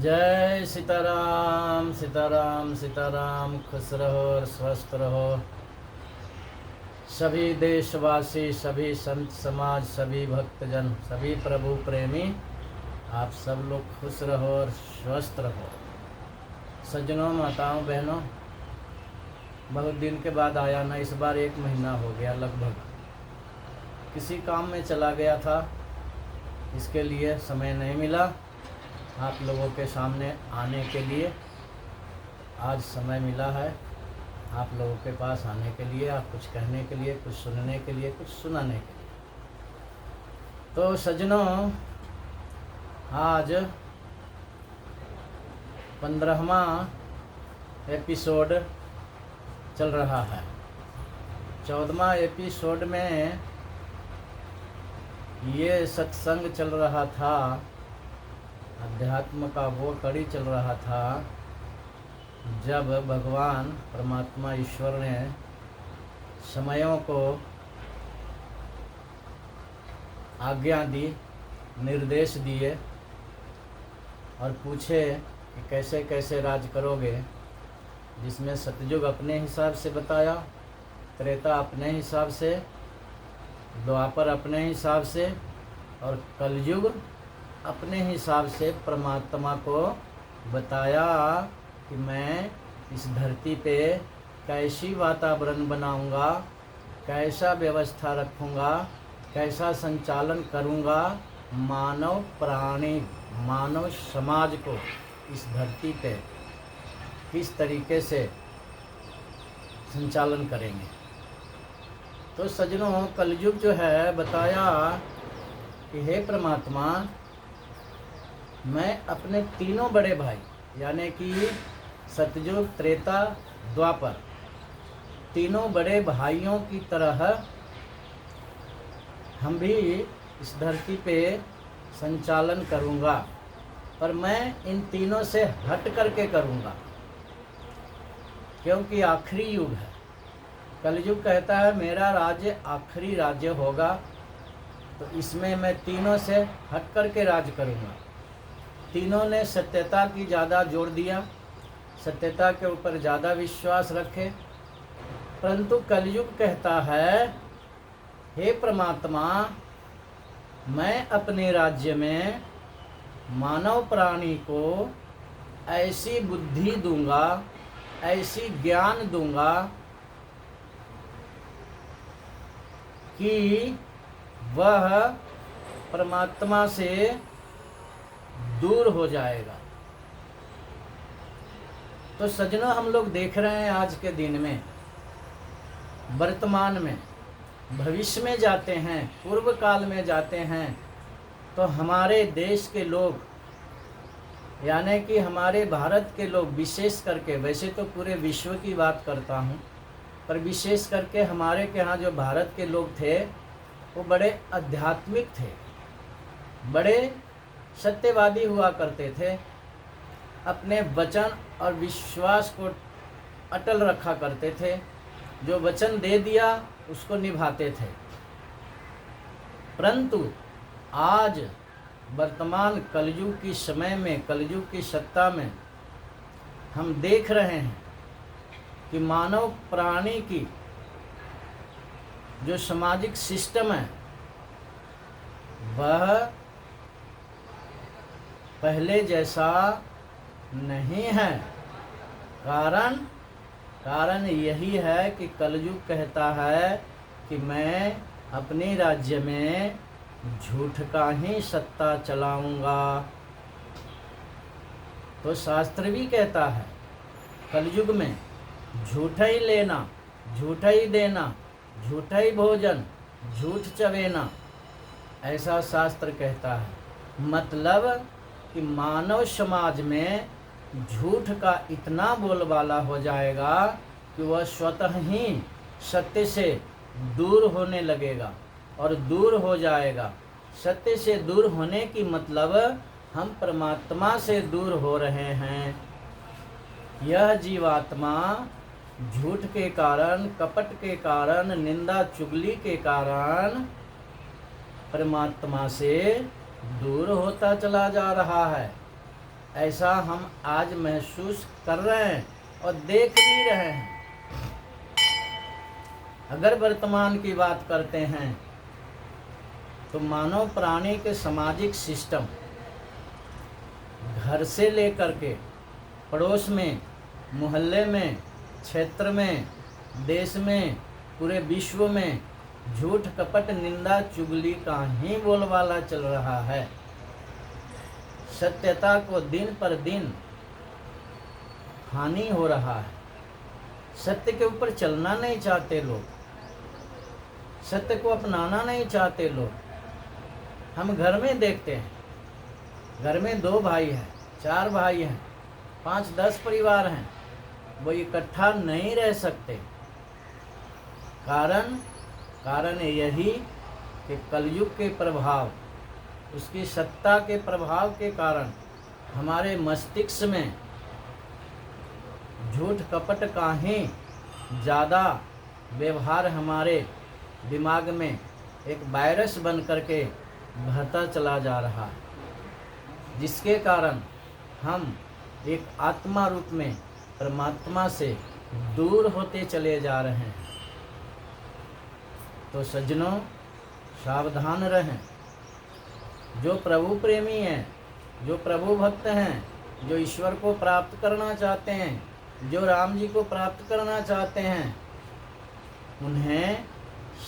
जय सीताराम सीताराम सीताराम। खुश रहो और स्वस्थ रहो। सभी देशवासी, सभी संत समाज, सभी भक्तजन, सभी प्रभु प्रेमी, आप सब लोग खुश रहो और स्वस्थ रहो। सज्जनों, माताओं, बहनों, बहुत दिन के बाद आया ना, इस बार 1 महीना हो गया लगभग। किसी काम में चला गया था, इसके लिए समय नहीं मिला आप लोगों के सामने आने के लिए। आज समय मिला है आप लोगों के पास आने के लिए, आप कुछ कहने के लिए, कुछ सुनने के लिए, कुछ सुनाने के लिए। तो सज्जनों, आज 15वां एपिसोड चल रहा है। 14वां एपिसोड में ये सत्संग चल रहा था, अध्यात्म का वो कड़ी चल रहा था जब भगवान परमात्मा ईश्वर ने समयों को आज्ञा दी, निर्देश दिए और पूछे कि कैसे कैसे राज करोगे। जिसमें सतयुग अपने हिसाब से बताया, त्रेता अपने हिसाब से, द्वापर अपने हिसाब से और कलयुग अपने हिसाब से परमात्मा को बताया कि मैं इस धरती पे कैसी वातावरण बनाऊंगा, कैसा व्यवस्था रखूंगा, कैसा संचालन करूंगा, मानव प्राणी, मानव समाज को इस धरती पे किस तरीके से संचालन करेंगे। तो सज्जनों, कलयुग जो है बताया कि हे परमात्मा, मैं अपने तीनों बड़े भाई यानी कि सतयुग, त्रेता, द्वापर, तीनों बड़े भाइयों की तरह हम भी इस धरती पे संचालन करूँगा, पर मैं इन तीनों से हट करके करूँगा, क्योंकि आखिरी युग है। कलयुग कहता है मेरा राज्य आखिरी राज्य होगा, तो इसमें मैं तीनों से हट करके राज करूँगा। तीनों ने सत्यता की ज़्यादा जोर दिया, सत्यता के ऊपर ज़्यादा विश्वास रखे, परंतु कलयुग कहता है हे परमात्मा, मैं अपने राज्य में मानव प्राणी को ऐसी बुद्धि दूंगा, ऐसी ज्ञान दूंगा कि वह परमात्मा से दूर हो जाएगा। तो सज्जनों, हम लोग देख रहे हैं आज के दिन में, वर्तमान में, भविष्य में जाते हैं, पूर्व काल में जाते हैं, तो हमारे देश के लोग यानी कि हमारे भारत के लोग विशेष करके, वैसे तो पूरे विश्व की बात करता हूँ, पर विशेष करके हमारे के यहाँ जो भारत के लोग थे वो बड़े आध्यात्मिक थे, बड़े सत्यवादी हुआ करते थे, अपने वचन और विश्वास को अटल रखा करते थे, जो वचन दे दिया उसको निभाते थे। परंतु आज वर्तमान कलयुग की समय में, कलयुग की सत्ता में हम देख रहे हैं कि मानव प्राणी की जो सामाजिक सिस्टम है वह पहले जैसा नहीं है। कारण यही है कि कलयुग कहता है कि मैं अपने राज्य में झूठ का ही सत्ता चलाऊंगा। तो शास्त्र भी कहता है कलयुग में झूठा ही लेना, झूठा ही देना, झूठा ही भोजन, झूठ चवेना, ऐसा शास्त्र कहता है। मतलब कि मानव समाज में झूठ का इतना बोलबाला हो जाएगा कि वह स्वतः ही सत्य से दूर होने लगेगा और दूर हो जाएगा। सत्य से दूर होने की मतलब हम परमात्मा से दूर हो रहे हैं। यह जीवात्मा झूठ के कारण, कपट के कारण, निंदा चुगली के कारण परमात्मा से दूर होता चला जा रहा है। ऐसा हम आज महसूस कर रहे हैं और देख भी रहे हैं। अगर वर्तमान की बात करते हैं तो मानव प्राणी के सामाजिक सिस्टम घर से लेकर के पड़ोस में, मोहल्ले में, क्षेत्र में, देश में, पूरे विश्व में झूठ, कपट, निंदा, चुगली का ही बोलबाला चल रहा है। सत्यता को दिन पर दिन हानि हो रहा है। सत्य के ऊपर चलना नहीं चाहते लोग, सत्य को अपनाना नहीं चाहते लोग। हम घर में देखते हैं, घर में 2 भाई हैं, 4 भाई हैं, 5-10 परिवार हैं, वो इकट्ठा नहीं रह सकते। कारण यही कि कलयुग के प्रभाव, उसकी सत्ता के प्रभाव के कारण हमारे मस्तिष्क में झूठ कपट का ही ज़्यादा व्यवहार हमारे दिमाग में एक वायरस बन करके बढ़ता चला जा रहा है, जिसके कारण हम एक आत्मा रूप में परमात्मा से दूर होते चले जा रहे हैं। तो सज्जनों, सावधान रहें। जो प्रभु प्रेमी हैं, जो प्रभु भक्त हैं, जो ईश्वर को प्राप्त करना चाहते हैं, जो राम जी को प्राप्त करना चाहते हैं, उन्हें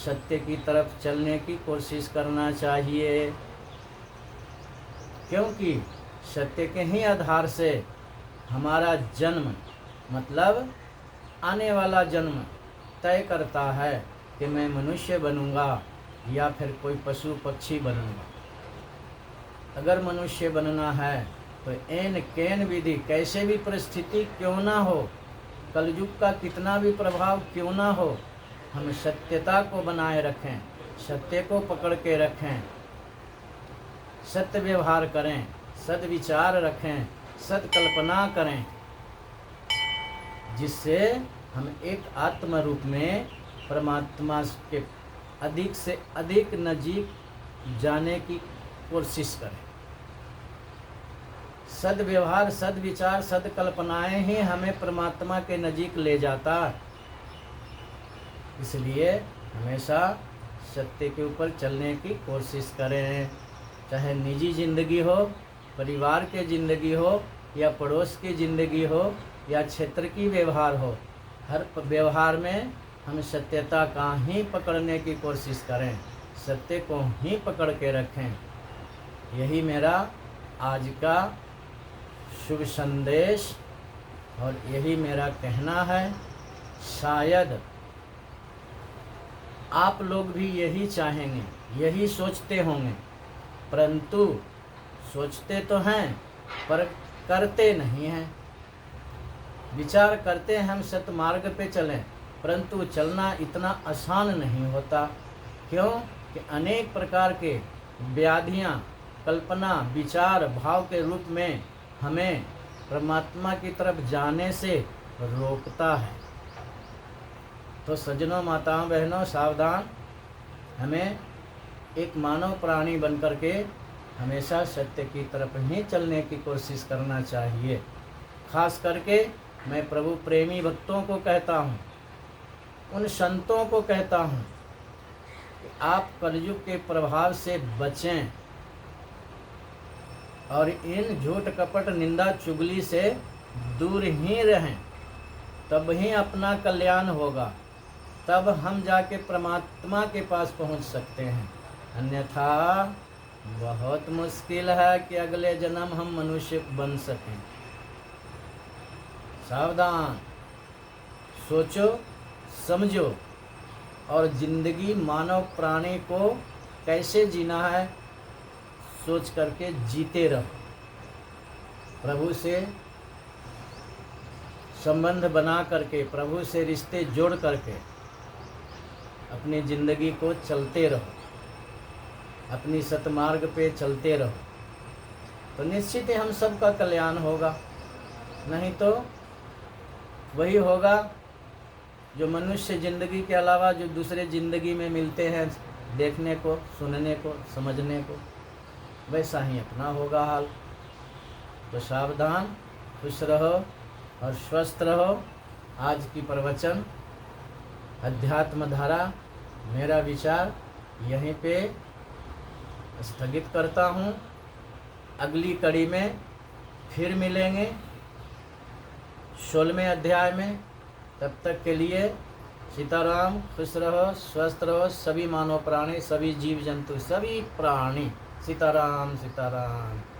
सत्य की तरफ चलने की कोशिश करना चाहिए, क्योंकि सत्य के ही आधार से हमारा जन्म, मतलब आने वाला जन्म तय करता है कि मैं मनुष्य बनूंगा या फिर कोई पशु पक्षी बनूंगा। अगर मनुष्य बनना है तो एन केन विधि, कैसे भी परिस्थिति क्यों ना हो, कलयुग का कितना भी प्रभाव क्यों ना हो, हम सत्यता को बनाए रखें, सत्य को पकड़ के रखें, सत्य व्यवहार करें, सद्विचार रखें, सत्कल्पना करें, जिससे हम एक आत्म रूप में परमात्मा के अधिक से अधिक नजीक जाने की कोशिश करें। सद्व्यवहार, सद्विचार, सद्कल्पनाएं ही हमें परमात्मा के नजीक ले जाता है। इसलिए हमेशा सत्य के ऊपर चलने की कोशिश करें, चाहे निजी ज़िंदगी हो, परिवार के ज़िंदगी हो, या पड़ोस की ज़िंदगी हो, या क्षेत्र की व्यवहार हो। हर व्यवहार में हम सत्यता का ही पकड़ने की कोशिश करें, सत्य को ही पकड़ के रखें। यही मेरा आज का शुभ संदेश और यही मेरा कहना है। शायद आप लोग भी यही चाहेंगे, यही सोचते होंगे, परंतु सोचते तो हैं पर करते नहीं हैं। विचार करते हैं हम सत्य मार्ग पे चलें, परंतु चलना इतना आसान नहीं होता। क्यों कि अनेक प्रकार के व्याधियां, कल्पना, विचार, भाव के रूप में हमें परमात्मा की तरफ जाने से रोकता है। तो सज्जनों, माताओं, बहनों, सावधान। हमें एक मानव प्राणी बन करके हमेशा सत्य की तरफ ही चलने की कोशिश करना चाहिए। खास करके मैं प्रभु प्रेमी भक्तों को कहता हूँ, उन संतों को कहता हूँ कि आप कलयुग के प्रभाव से बचें और इन झूठ कपट निंदा चुगली से दूर ही रहें। तब ही अपना कल्याण होगा, तब हम जाके परमात्मा के पास पहुंच सकते हैं। अन्यथा बहुत मुश्किल है कि अगले जन्म हम मनुष्य बन सकें। सावधान, सोचो, समझो और जिंदगी मानव प्राणी को कैसे जीना है सोच करके जीते रहो। प्रभु से संबंध बना करके, प्रभु से रिश्ते जोड़ करके अपनी ज़िंदगी को चलते रहो, अपनी सतमार्ग पे चलते रहो, तो निश्चित ही हम सबका कल्याण होगा। नहीं तो वही होगा जो मनुष्य ज़िंदगी के अलावा जो दूसरे ज़िंदगी में मिलते हैं देखने को, सुनने को, समझने को, वैसा ही अपना होगा हाल। तो सावधान, खुश रहो और स्वस्थ रहो। आज की प्रवचन अध्यात्म धारा मेरा विचार यहीं पे स्थगित करता हूँ। अगली कड़ी में फिर मिलेंगे 16वें अध्याय में। तब तक के लिए सीताराम, खुश रहो, स्वस्थ रहो सभी मानव प्राणी, सभी जीव जंतु, सभी प्राणी। सीताराम सीताराम।